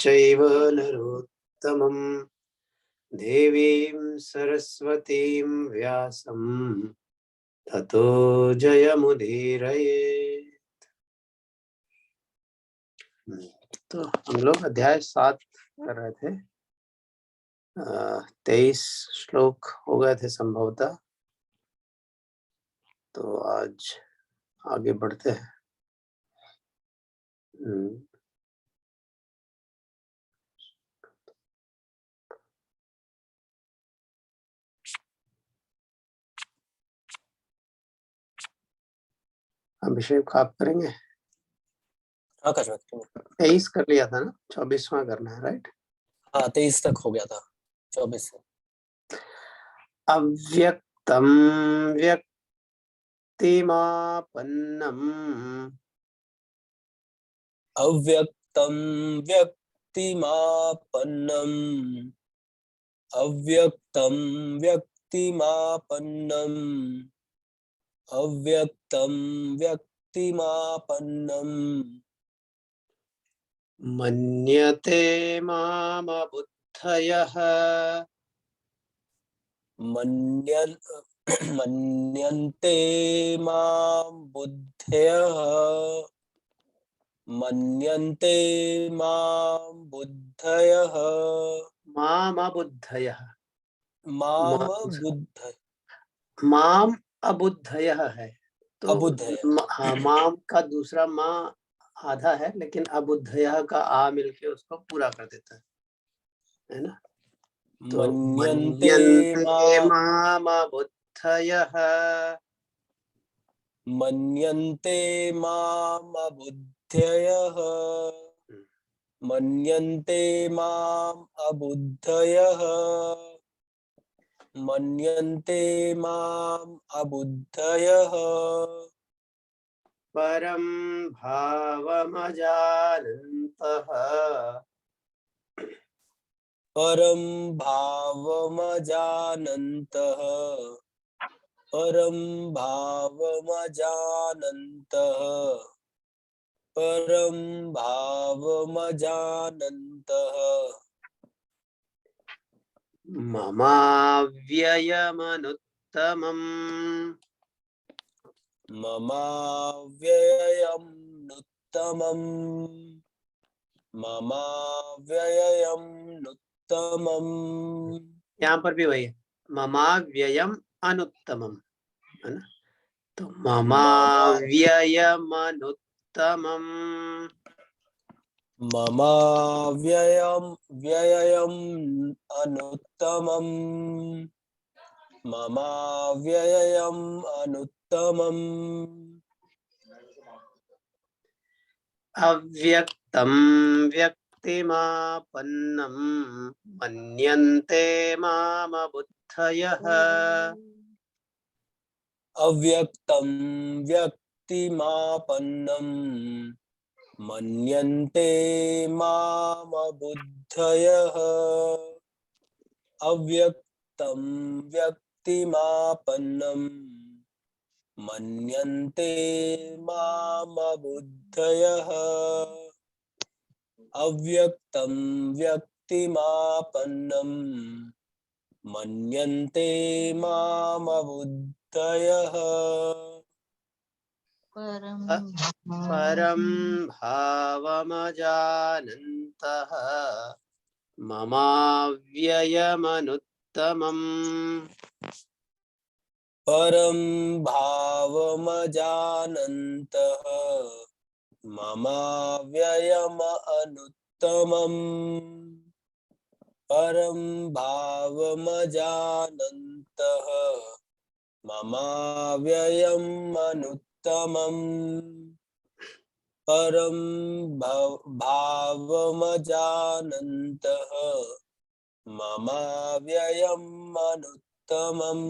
चैव नरोत्तमं देवीं सरस्वतीं व्यासं ततो जयमुदीरयेत्। तो हम लोग अध्याय 7 कर रहे थे। 23 श्लोक हो गए थे संभवतः। तो आज आगे बढ़ते हैं। अभिषेक आप करेंगे? हाँ कर सकते हैं। 23 कर लिया था ना, 24वां करना है, राइट? हाँ 23 तक हो गया था, 24 से। अव्यक्तं व्यक्तिमापन्नम् अव्यक्तं व्यक्तिमापन्नम् अव्यक्तं व्यक्तिमापन्नम् अव्यक्तं व्यक्तिमापन्नम् मन्यते मामबुद्धयः मन्यन्ते मां बुद्धयः मन्यन्ते मां बुद्धयः माम अबुद्धयः माम अबुद्धयः है। तो अबुद्धयः हाँ, माम का दूसरा माँ आधा है, लेकिन अबुद्धयः का आ मिलके उसको पूरा कर देता है ना? तो मन्यन्ते माम अबुद्धयः मन्यन्ते माम अबुद्धयः मन्यन्ते माम अबुद्धयः मन्यन्ते माम अबुद्धयः परं भावमजानन्तः परं भावमजानन्तः परं भावमजानन्तः परं भावमजानन्तः ममाव्ययमनुत्तमम् ममाव्ययमनुत्तमम् ममाव्ययमनुत्तमम्। यहाँ पर भी वही है, ममाव्ययम अनुत्तमम, है ना? तो ममाव्ययमनुत्तमम् ममाव्ययम् अनुत्तमम् ममाव्ययम् अनुत्तमम्। अव्यक्तं व्यक्तिमापन्नं मन्यन्ते मामबुद्धयः अव्यक्तं व्यक्तिमापन्नं मन्यन्ते मामबुद्धयः अव्यक्तं व्यक्तिमापन्नं मन्यन्ते मामबुद्धयः अव्यक्तं व्यक्तिमापन्नं मन्यन्ते मामबुद्धयः परं भावमजानन्तः ममाव्ययमनुत्तमम् परं भावमजानन्तः ममाव्ययमनुत्तमम् परं भावमजानन्तः ममाव्ययमनुत्तमम् परं भावमजानन्तः ममाव्ययमनुत्तमम्।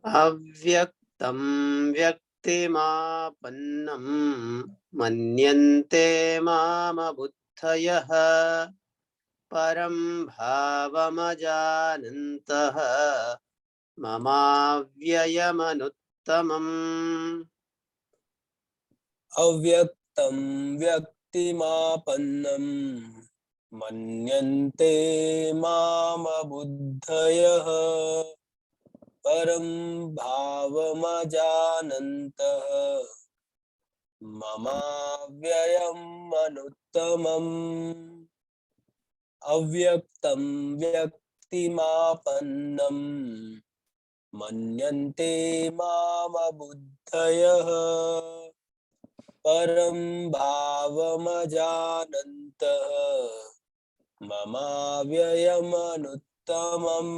अव्यक्तं व्यक्तिमापन्नं मन्यन्ते मामबुद्धयः परं भावमजानन्तः ममाव्ययमनुत्तमम् अव्यक्तं व्यक्तिमापन्नं मन्यन्ते मामबुद्धयः परं भावमजानन्तः ममाव्ययम् अनुत्तमम् अव्यक्तं व्यक्तिमापन्नं मन्यन्ते मामबुद्धयः परं भावमजानन्तः ममाव्ययम् अनुत्तमम्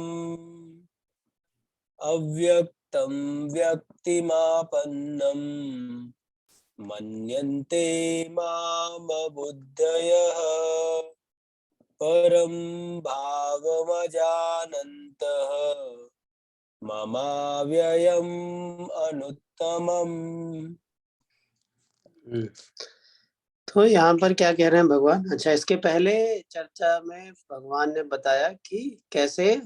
अव्यक्तं व्यक्तिमापन्नं मन्यन्ते मामबुद्धयः परं भावमजानन्तः ममाव्ययम् अनुत्तमम्। तो यहाँ पर क्या कह रहे हैं भगवान? अच्छा, इसके पहले चर्चा में भगवान ने बताया कि कैसे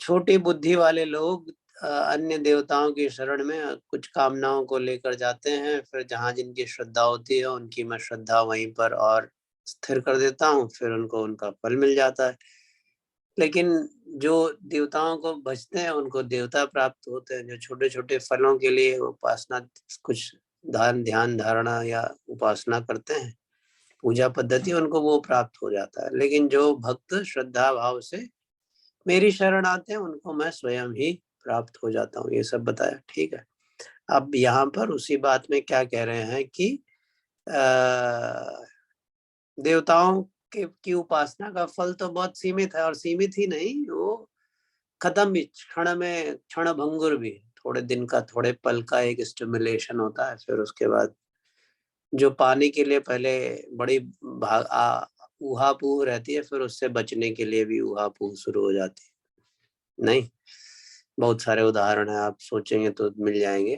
छोटी बुद्धि वाले लोग अन्य देवताओं की शरण में कुछ कामनाओं को लेकर जाते हैं, फिर जहाँ जिनकी श्रद्धा होती है उनकी मैं श्रद्धा वहीं पर और स्थिर कर देता हूँ, फिर उनको उनका फल मिल जाता है। लेकिन जो देवताओं को भजते हैं उनको देवता प्राप्त होते हैं। जो छोटे छोटे फलों के लिए उपासना, कुछ ध्यान धारणा या उपासना करते हैं, पूजा पद्धति, उनको वो प्राप्त हो जाता है। लेकिन जो भक्त श्रद्धा भाव से मेरी शरण आते हैं उनको मैं स्वयं ही प्राप्त हो जाता हूँ। ये सब बताया, ठीक है। अब यहाँ पर उसी बात में क्या कह रहे हैं कि देवताओं की उपासना का फल तो बहुत सीमित है, और सीमित ही नहीं, वो खत्म भी क्षण में, क्षण भंगुर भी, थोड़े दिन का, थोड़े पल का एक स्टिमुलेशन होता है। फिर उसके बाद जो पाने के लिए पहले बड़ी ऊहापोह रहती है, फिर उससे बचने के लिए भी ऊहापोह शुरू हो जाती है। नहीं, बहुत सारे उदाहरण है, आप सोचेंगे तो मिल जाएंगे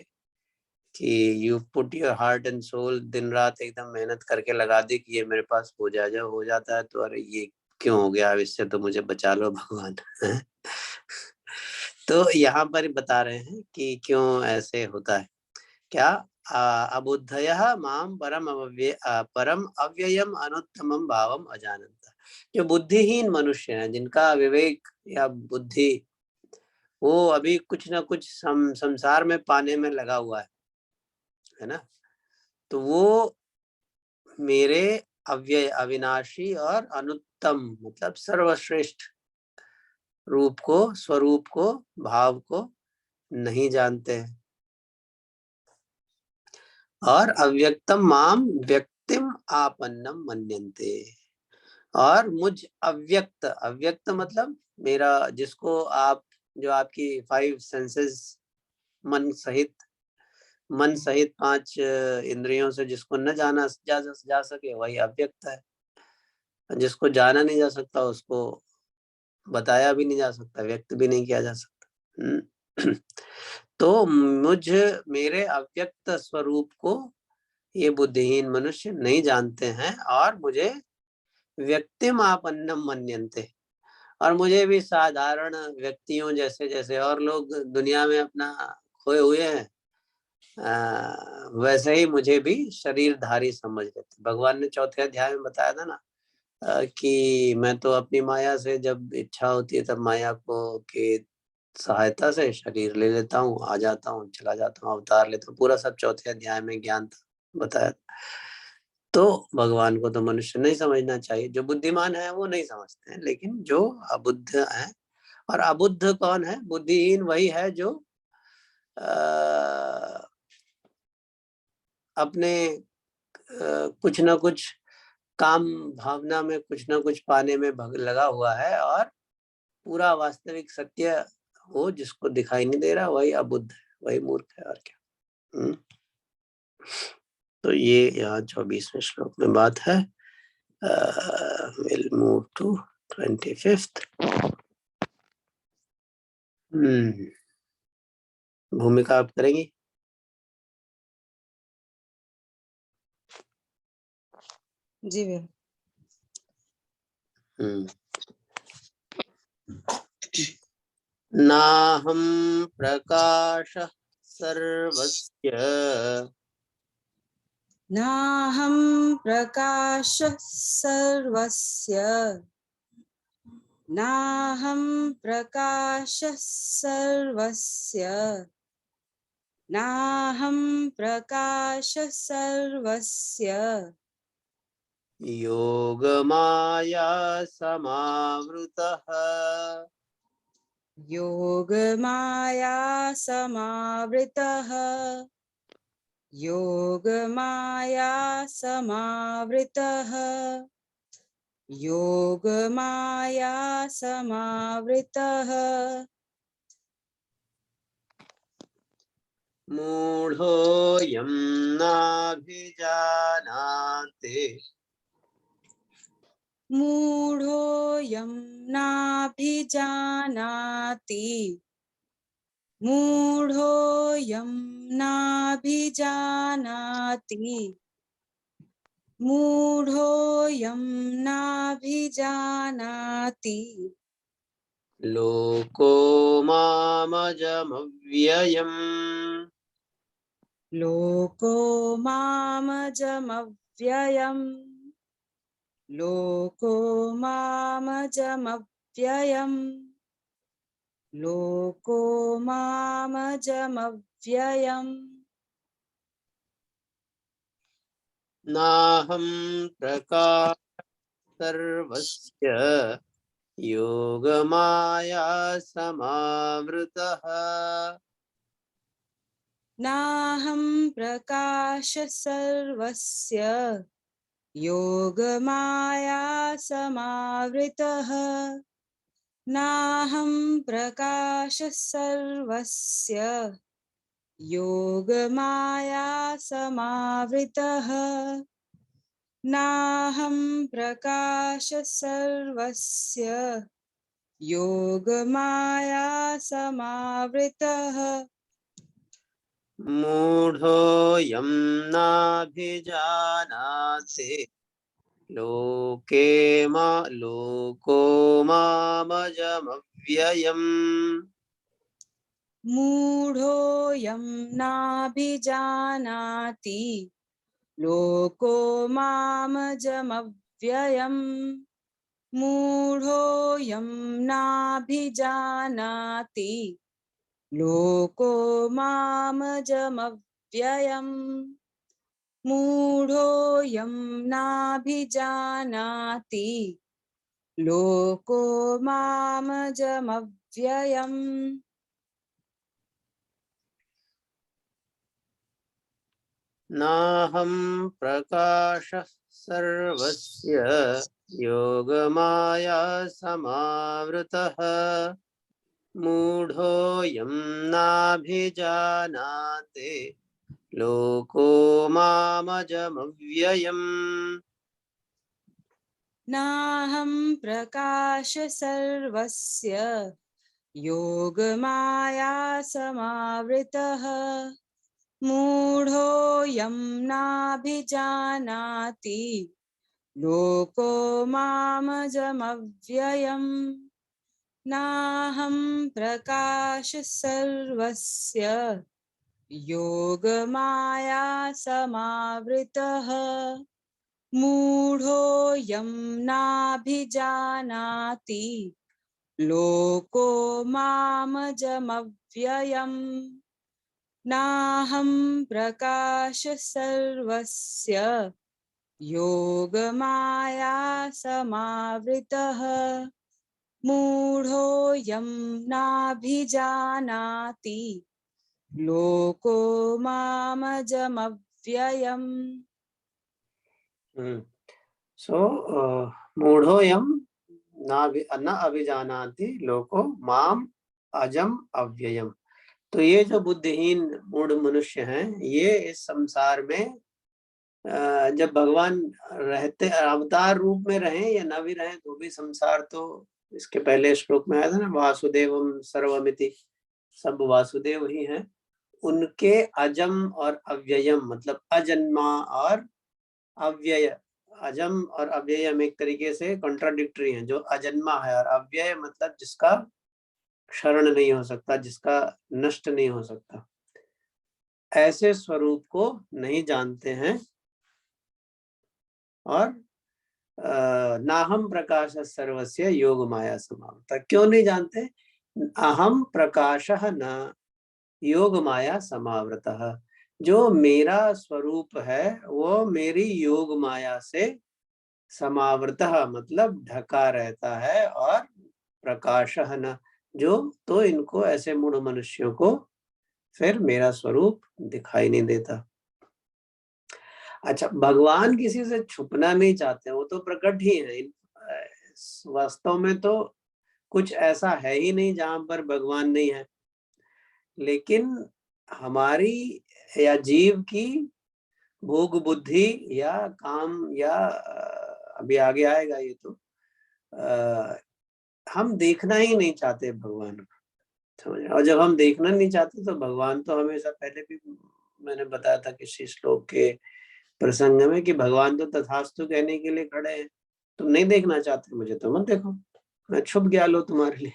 कि you put your heart and soul, दिन रात एकदम मेहनत करके लगा दी कि ये मेरे पास हो जाता है, तो अरे ये क्यों हो गया, अब इससे तो मुझे बचा लो भगवान। तो यहाँ पर बता रहे हैं कि क्यों ऐसे होता है। क्या? अबुद्धयः माम परम अव्ययम अनुत्तमम भावम अजानन्ता। जो बुद्धिहीन मनुष्य हैं, जिनका विवेक या बुद्धि वो अभी कुछ ना कुछ संसार में पाने में लगा हुआ है ना, तो वो मेरे अव्यय, अविनाशी और अनुत्तम, मतलब सर्वश्रेष्ठ रूप को, स्वरूप को, भाव को नहीं जानते हैं। और अव्यक्तम माम व्यक्तिम आपन्नम मन्यन्ते, और मुझ अव्यक्त, अव्यक्त मतलब मेरा, जिसको आप, जो आपकी 5 सेंसेस मन सहित 5 इंद्रियों से जिसको न जाना जा सके, वही अव्यक्त है। जिसको जाना नहीं जा सकता उसको बताया भी नहीं जा सकता, व्यक्त भी नहीं किया जा सकता। तो मेरे अव्यक्त स्वरूप को ये बुद्धिहीन मनुष्य नहीं जानते हैं, और मुझे व्यक्तिमापन्नम मन्यन्ते, और मुझे भी साधारण व्यक्तियों जैसे, जैसे और लोग दुनिया में अपना खोए हुए हैं, वैसे ही मुझे भी शरीरधारी समझ लेते। भगवान ने 4थे अध्याय में बताया था ना कि मैं तो अपनी माया से, जब इच्छा होती है तब माया को की सहायता से शरीर ले लेता हूँ, आ जाता हूँ, चला जाता हूँ, अवतार लेता हूँ। पूरा सब 4थे अध्याय में ज्ञान बताया। तो भगवान को तो मनुष्य नहीं समझना चाहिए। जो बुद्धिमान है वो नहीं समझते हैं, लेकिन जो अबुद्ध है, और अबुद्ध कौन है? बुद्धिहीन वही है जो अपने कुछ ना कुछ काम भावना में कुछ ना कुछ पाने में लगा हुआ है, और पूरा वास्तविक सत्य वो जिसको दिखाई नहीं दे रहा, वही अबुद्ध है, वही मूर्ख है, और क्या। तो ये यहाँ 24वें श्लोक में बात है। we'll move to 25th. भूमिका आप करेंगी? जी भैया। नाहं प्रकाशः सर्वस्य नाहं प्रकाशः सर्वस्य नाहं प्रकाशः सर्वस्य नाहं प्रकाशः सर्वस्य योगमाया समावृतः योगमाया समावृतः योगमाया समावृतः योगमाया समावृतः मूढ़ोऽयं नाभिजानाति मूढोऽयं नाभिजानाति मूढोऽयं नाभिजानाति मूढोऽयं नाभिजानाति लोको मामजमव्ययम् लोको मामजमव्ययम् लोको मामजमव्ययम् लोको मामजमव्ययम् नाहं प्रकाश सर्वस्य योगमाया समावृतः नाहं प्रकाश सर्वस्य योगमाया समावृतः नाहं प्रकाश सर्वस्य योगमाया समावृतः नाहं प्रकाश सर्वस्य योगमाया समावृतः मूढ़ोऽयं नाभिजानाति लोको मामजमव्ययम् मूढोऽयं नाभिजानाति लोको मामजमव्ययम् मूढोऽयं नाभिजानाति लोको मामजमव्ययम् मूढोऽयं नाभिजानाति लोको मामजमव्ययम् नाहं प्रकाशः सर्वस्य योगमाया समावृतः मूढ़ोऽयं नाभिजानाति लोको मामजमव्ययम् नाहं प्रकाश सर्वस्य योगमाया समावृतः मूढोऽयं नाभिजानाति लोको मामजमव्ययम् नाहं प्रकाश सर्वस्य योगमाया समावृतः मूढोऽयं नाभिजानाति लोको मामजमव्ययम् नाहं प्रकाश सर्वस्य योगमाया समावृतः मूढोऽयं नाभिजानाति लोको मामजमव्ययम् सो मूढ़ोऽयं न अभिजानाति लोको माम अजम अव्ययम। तो ये जो बुद्धिहीन मूढ़ मनुष्य हैं, ये इस संसार में जब भगवान रहते अवतार रूप में रहें या न भी रहें तो भी संसार तो इसके पहले श्लोक में आया था ना, वासुदेवम सर्वमिति, सब वासुदेव ही हैं। उनके अजम और अव्ययम मतलब अजन्मा और अव्यय। अजम और अव्ययम एक तरीके से कॉन्ट्राडिक्टरी हैं। जो अजन्मा है और अव्यय मतलब जिसका क्षरण नहीं हो सकता, जिसका नष्ट नहीं हो सकता, ऐसे स्वरूप को नहीं जानते हैं। और नाहम प्रकाश सर्वस्य योग माया समावृतः। क्यों नहीं जानते? अहम प्रकाशः न योग माया समावृतः। जो मेरा स्वरूप है वो मेरी योग माया से समावृतः मतलब ढका रहता है, और प्रकाशः न, जो तो इनको ऐसे मूढ़ मनुष्यों को फिर मेरा स्वरूप दिखाई नहीं देता। अच्छा, भगवान किसी से छुपना नहीं चाहते, वो तो प्रकट ही है। वास्तव में तो कुछ ऐसा है ही नहीं जहां पर भगवान नहीं है, लेकिन हमारी या जीव की भोग बुद्धि या काम या अभी आगे आएगा ये तो, हम देखना ही नहीं चाहते भगवान को, समझ। और जब हम देखना नहीं चाहते तो भगवान तो हमेशा, पहले भी मैंने बताया था किसी श्लोक के प्रसंग में, कि भगवान तो तथास्तु कहने के लिए खड़े हैं। तुम नहीं देखना चाहते मुझे तो मत देखो, मैं छुप गया लो तुम्हारे लिए।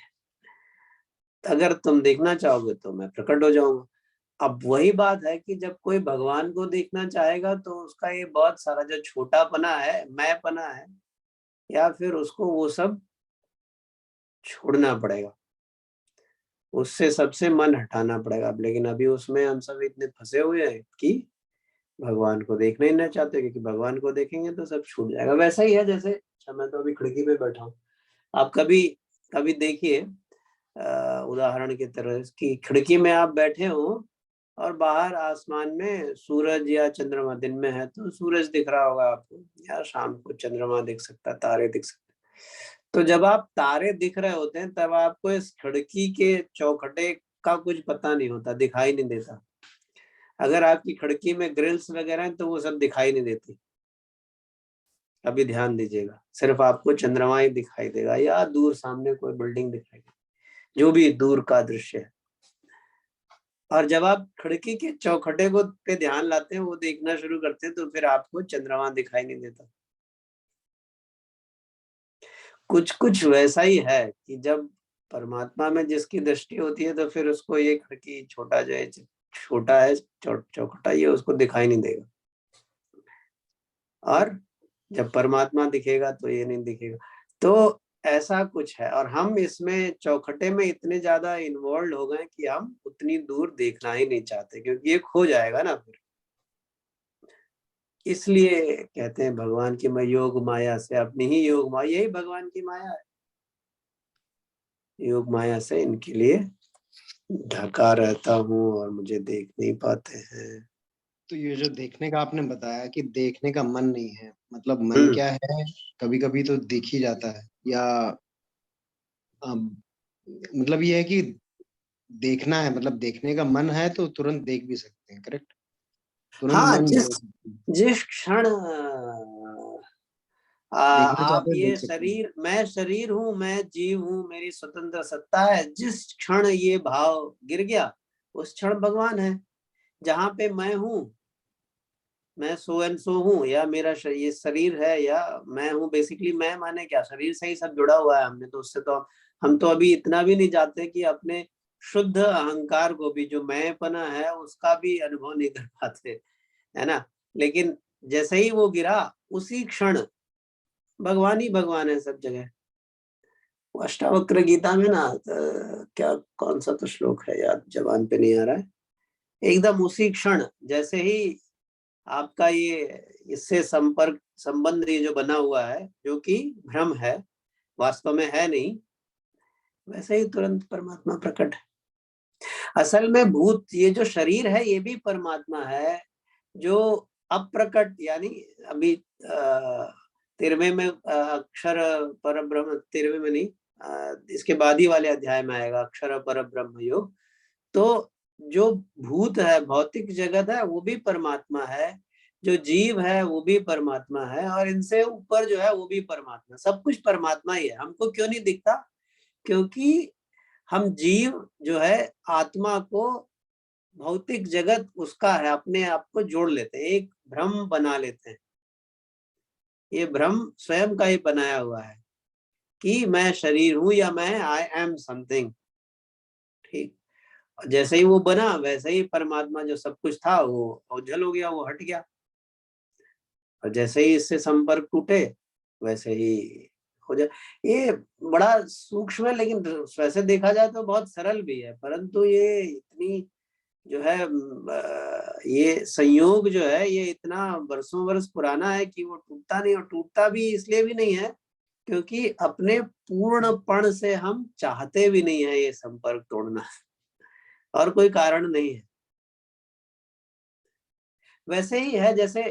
अगर तुम देखना चाहोगे तो मैं प्रकट हो जाऊंगा। अब वही बात है कि जब कोई भगवान को देखना चाहेगा तो उसका ये बहुत सारा जो छोटापना है, मैंपना है, या फिर उसको वो सब छोड़ना पड़ेगा, उससे सबसे मन हटाना पड़ेगा। लेकिन अभी उसमें हम सब इतने फंसे हुए हैं कि भगवान को देखना ही नहीं चाहते, क्योंकि भगवान को देखेंगे तो सब छूट जाएगा। वैसा ही है जैसे, अच्छा मैं तो अभी खिड़की पे बैठा हूँ, आप कभी कभी देखिए उदाहरण की तरह कि खिड़की में आप बैठे हो और बाहर आसमान में सूरज या चंद्रमा, दिन में है तो सूरज दिख रहा होगा आपको, या शाम को चंद्रमा दिख सकता है, तारे दिख सकते हैं। तो जब आप तारे दिख रहे होते हैं तब आपको इस खिड़की के चौखटे का कुछ पता नहीं होता, दिखाई नहीं देता। अगर आपकी खिड़की में ग्रिल्स वगैरह हैं तो वो सब दिखाई नहीं देती। अभी ध्यान दीजिएगा, सिर्फ आपको चंद्रमा ही दिखाई देगा या दूर सामने कोई बिल्डिंग दिखाई देगी, जो भी दूर का दृश्य है। और जब आप खिड़की के चौखटे को पे ध्यान लाते हैं, वो देखना शुरू करते हैं, तो फिर आपको चंद्रमा दिखाई नहीं देता। कुछ कुछ वैसा ही है कि जब परमात्मा में जिसकी दृष्टि होती है तो फिर उसको ये खिड़की छोटा जो है, छोटा है चौखटा, ये उसको दिखाई नहीं देगा। और जब परमात्मा दिखेगा तो ये नहीं दिखेगा। तो ऐसा कुछ है, और हम इसमें चौखटे में इतने ज्यादा इन्वॉल्व हो गए कि हम उतनी दूर देखना ही नहीं चाहते, क्योंकि ये खो जाएगा ना फिर। इसलिए कहते हैं भगवान की मैं योग माया से, अपनी ही योग माया, यही भगवान की माया है, योग माया से इनके लिए ढका रहता हूँ और मुझे देख नहीं पाते हैं। तो ये जो देखने का आपने बताया कि देखने का मन नहीं है, मतलब मन क्या है, कभी कभी तो देख ही जाता है, या मतलब ये है कि देखना है, मतलब देखने का मन है तो तुरंत देख भी सकते हैं, करेक्ट? तुरंत हाँ, मन बदल सकते हैं। जिस क्षण देखना आप चाहते हैं ये देख सकते हैं। शरीर, मैं शरीर हूँ, मैं जीव हूँ, मेरी स्वतंत्र सत्ता है, जिस क्षण ये भाव गिर गया उस क्षण भगवान है। जहां पे मैं हूँ, मैं सो एंड सो हूँ, या मेरा ये शरीर है, या मैं हूँ, बेसिकली मैं माने क्या, शरीर से ही सब जुड़ा हुआ है। हमने तो उससे तो, हम तो अभी इतना भी नहीं जानते कि अपने शुद्ध अहंकार को भी, जो मैंपना है, उसका भी अनुभव नहीं कर पाते, है ना। लेकिन जैसे ही वो गिरा उसी क्षण भगवान ही भगवान है सब जगह। अष्टावक्र गीता में ना क्या, कौन सा तो श्लोक है याद, जबान पे नहीं आ रहा है, एकदम उसी क्षण जैसे ही आपका ये इससे संपर्क संबंध ये जो बना हुआ है, जो कि भ्रम है, वास्तव में है नहीं, वैसे ही तुरंत परमात्मा प्रकट है। असल में भूत, ये जो शरीर है ये भी परमात्मा है, जो अप्रकट, यानी अभी 13वें में अक्षर पर ब्रह्म, 13वें में नहीं, इसके बाद ही वाले अध्याय में आएगा अक्षर पर ब्रह्म योग। तो जो भूत है, भौतिक जगत है, वो भी परमात्मा है, जो जीव है वो भी परमात्मा है, और इनसे ऊपर जो है वो भी परमात्मा, सब कुछ परमात्मा ही है। हमको क्यों नहीं दिखता? क्योंकि हम जीव जो है आत्मा को, भौतिक जगत उसका है, अपने आप को जोड़ लेते हैं, एक भ्रम बना लेते हैं। ये भ्रम स्वयं का ही बनाया हुआ है कि मैं शरीर हूं, या मैं आई एम समथिंग। ठीक, जैसे ही वो बना वैसे ही परमात्मा जो सब कुछ था वो ओझल हो गया, वो हट गया। और जैसे ही इससे संपर्क टूटे वैसे ही हो जाए। ये बड़ा सूक्ष्म है, लेकिन वैसे देखा जाए तो बहुत सरल भी है, परंतु ये इतनी जो है ये संयोग जो है ये इतना वर्षों वर्ष पुराना है कि वो टूटता नहीं, और टूटता भी इसलिए भी नहीं है क्योंकि अपने पूर्णपण से हम चाहते भी नहीं है ये संपर्क तोड़ना, और कोई कारण नहीं है। वैसे ही है जैसे,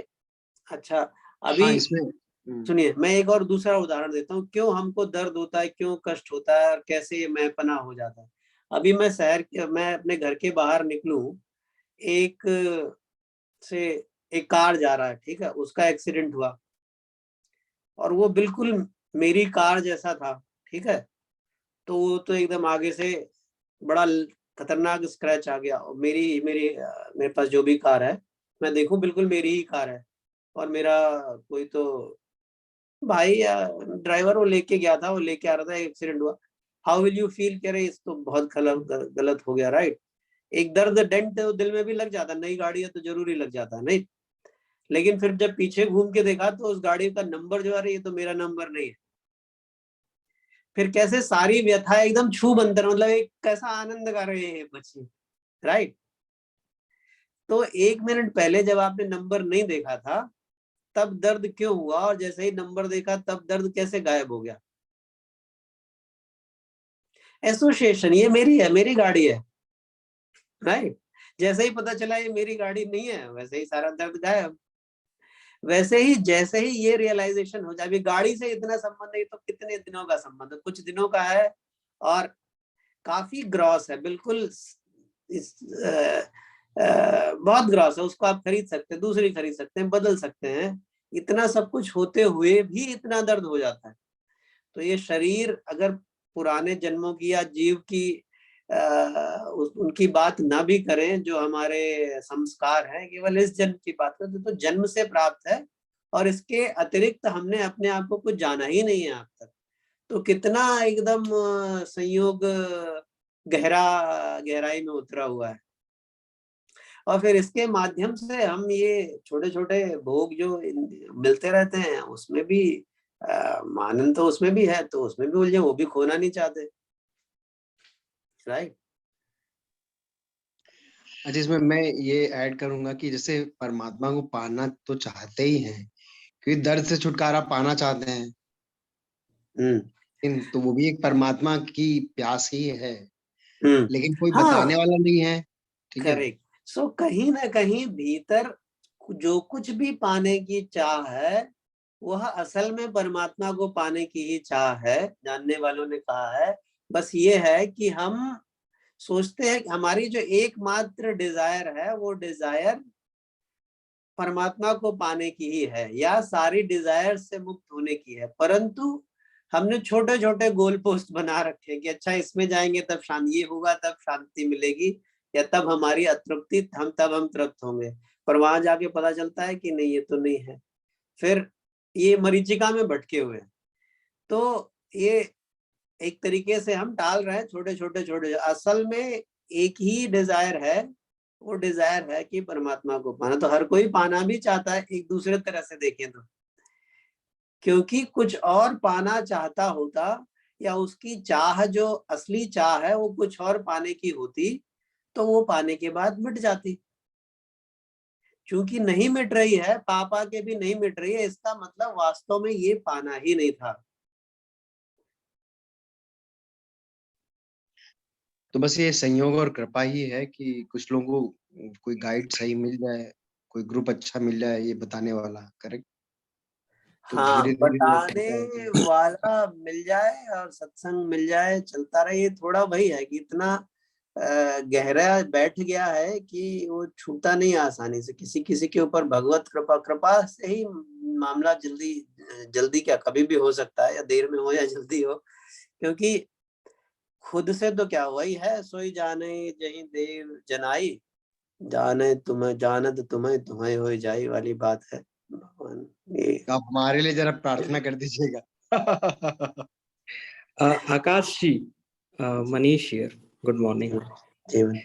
अच्छा अभी हाँ, इसमें सुनिए, मैं एक और दूसरा उदाहरण देता हूँ, क्यों हमको दर्द होता है, क्यों कष्ट होता है, और कैसे ये मैंपना हो जाता है। अभी मैं अपने घर के बाहर निकलूं, एक से एक कार जा रहा है, ठीक है, उसका एक्सीडेंट हुआ और वो बिल्कुल मेरी कार जैसा था, ठीक है, तो वो तो एकदम आगे से बड़ा खतरनाक स्क्रैच आ गया, और मेरे पास जो भी कार है मैं देखूं बिल्कुल मेरी ही कार है, और मेरा कोई तो भाई या ड्राइवर वो लेके गया था, वो लेके आ रहा था, एक्सीडेंट हुआ। हाउ विल यू फील, कह रहे इस तो बहुत गलत हो गया, राइट। एक दर्द डेंट तो दिल में भी लग जाता, नई गाड़ी है तो जरूरी लग जाता है, नहीं। लेकिन फिर जब पीछे घूम के देखा तो उस गाड़ी का नंबर जो आ रही है तो मेरा नंबर नहीं है। फिर कैसे सारी व्यथा एकदम छू बंतर, मतलब एक कैसा आनंद कर रहे हैं बच्चे, राइट। तो 1 मिनट पहले जब आपने नंबर नहीं देखा था तब दर्द क्यों हुआ, और जैसे ही नंबर देखा तब दर्द कैसे गायब हो गया। एसोसिएशन, ये मेरी है, मेरी गाड़ी है, राइट। जैसे ही पता चला ये मेरी गाड़ी नहीं है, वैसे ही सारा दर्द गायब। वैसे ही जैसे ही ये रियलाइजेशन हो जाए, अभी गाड़ी से इतना संबंध है तो कितने दिनों का संबंध है, कुछ दिनों का है, और काफी ग्रॉस है, बिल्कुल बहुत ग्रॉस है, उसको आप खरीद सकते हैं, दूसरी खरीद सकते हैं, बदल सकते हैं। इतना सब कुछ होते हुए भी इतना दर्द हो जाता है। तो ये शरीर अगर पुराने जन्मों की या जीव की उनकी बात ना भी करें, जो हमारे संस्कार हैं केवल इस जन्म की बात करें तो जन्म से प्राप्त है, और इसके अतिरिक्त हमने अपने आप को कुछ जाना ही नहीं है आज तक। तो कितना एकदम संयोग गहराई में उतरा हुआ है, और फिर इसके माध्यम से हम ये छोटे छोटे भोग जो मिलते रहते हैं उसमें भी आनंद तो उसमें भी है, तो उसमें भी उलझे, वो भी खोना नहीं चाहते, राइट। अच्छा, इसमें मैं ये ऐड करूंगा कि जैसे परमात्मा को पाना तो चाहते ही हैं, क्योंकि दर्द से छुटकारा पाना चाहते हैं, लेकिन तो वो भी एक परमात्मा की प्यास ही है, लेकिन कोई बताने हाँ, वाला नहीं है, ठीक है। करेक्ट। सो कहीं ना कहीं भीतर जो कुछ भी पाने की चाह है वह असल में परमात्मा को पाने की ही चाह है, जानने वालों ने कहा है। बस ये है कि हम सोचते हैं कि हमारी जो एकमात्र डिजायर है वो डिजायर परमात्मा को पाने की ही है, या सारी डिजायर से मुक्त होने की है, परंतु हमने छोटे छोटे गोल पोस्ट बना रखे कि अच्छा इसमें जाएंगे तब शांति, ये होगा तब शांति मिलेगी, या तब हमारी अतृप्ति हम तृप्त होंगे। पर वहां जाके पता चलता है कि नहीं, ये तो नहीं है। फिर ये मरीचिका में भटके हुए हैं। तो ये एक तरीके से हम टाल रहे हैं छोटे छोटे छोटे, असल में एक ही डिजायर है, वो डिजायर है कि परमात्मा को पाना। तो हर कोई पाना भी चाहता है, एक दूसरे तरह से देखें तो, क्योंकि कुछ और पाना चाहता होता, या उसकी चाह जो असली चाह है वो कुछ और पाने की होती, तो वो पाने के बाद मिट जाती। क्योंकि नहीं मिट रही है, पापा के भी नहीं मिट रही है, इसका मतलब वास्तव में ये पाना ही नहीं था। तो बस ये संयोग और कृपा ही है कि कुछ लोगों को कोई गाइड सही मिल जाए, कोई ग्रुप अच्छा मिल जाए ये बताने वाला, करेक्ट। तो हाँ, धीरे धीरे वो बताने करता रहता है। वाला मिल जाए और सत्संग मिल जाए, चलता रहे। ये थोड़ा वही है कि इतना गहरा बैठ गया है कि वो छूटा नहीं आसानी से। किसी किसी के ऊपर भगवत कृपा से ही मामला जल्दी जल्दी क्या कभी भी हो सकता है, या देर में हो या जल्दी हो। क्योंकि खुद से तो क्या वही है, सोई जाने जहीं देव जनाई, जाने तुम्हें जानत तुम्हें तुम्हें हो जाई वाली बात है। भगवान ये तो आप हमारे लिए जरा प्रार्थना कर दीजिएगा। आकाश जी, मनीष हियर, गुड मॉर्निंग। जीवन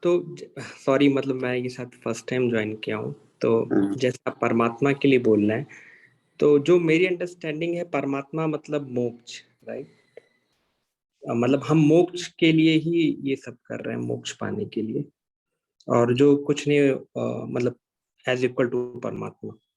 तो सॉरी, मतलब मैं ये साथ फर्स्ट टाइम ज्वाइन किया हूँ, तो जैसा परमात्मा के लिए बोलना है, तो जो मेरी अंडरस्टैंडिंग है, परमात्मा मतलब मोक्ष, राइट? मतलब हम मोक्ष के लिए ही ये सब कर रहे हैं, मोक्ष पाने के लिए, और जो कुछ नहीं मतलब एज इक्वल टू परमात्मा।